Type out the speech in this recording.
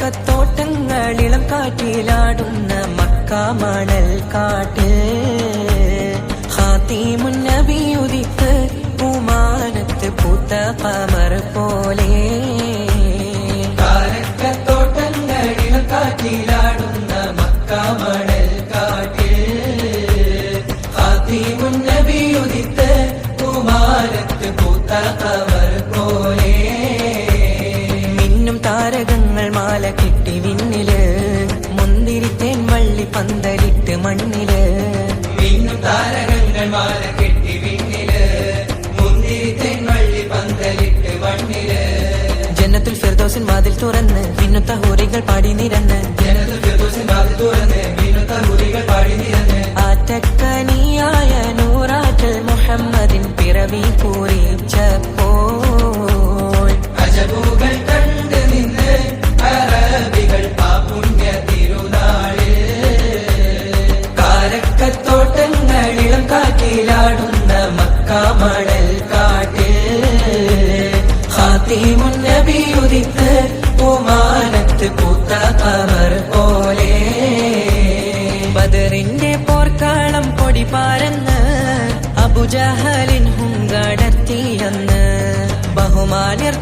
കാരക്കത്തോട്ടങ്ങളിളം കാറ്റിലാടുന്ന Mecca മണൽ കാട്ട് ഖാതിമുൻ നബി ഉദിത്ത് പൂമാനത്ത് പൂത്ത ഖമർ പോലെ കാരക്കത്തോട്ടങ്ങളിളം കാറ്റിലാടുന്ന മക്ക മണൽ കാട്ട് ഖാതിമുൻ നബി ഉദിത്ത് പൂമാനത്ത് പൂത്ത ഖമർ പോലെ താരകങ്ങൾ മാല കെട്ടി വിണ്ണില് മുന്തിരിത്തേൻ വള്ളി പന്തലിട്ട് മണ്ണില് മിന്നും താരകങ്ങൾ മാല കെട്ടി വിണ്ണില് മുന്തിരിത്തേൻ വള്ളി പന്തലിട്ട് മണ്ണില് ജന്നത്തുൽ ഫിർദൗസിൻ വാതിൽ തുറന്ന് മിന്നുത്ത ഹൂറികൾ പാടി നിരന്ന് ജന്നത്തുൽ ഫിർദൗസിൻ വാതിൽ തുറന്ന് മിന്നുത്ത ഹൂറികൾ പാടി നിരന്ന് ആറ്റക്കനിയായ നൂറാറ്റൽ മുഹമ്മദിൻ പിറവി കുറിച്ചപ്പോൾ അജബുകൾ കണ്ട് നിന്ന് അറബികൾ പാപുണ്യ തിരുനാള് കാരക്കത്തോട്ടങ്ങളിളം കാറ്റിലാടുന്ന മക്ക മണൽ കാട്ട് ഖാതിമുൻ നബി ഉദിത്ത് പൂമാനത്ത് പൂത്ത ഖമർ പോലെ ബദറിന്റെ പോർക്കാളം പൊടി പാരന്ന് അബുജഹലിൻ ഹുങ്കടത്തിയെന്ന് ബഹുമാന്യർ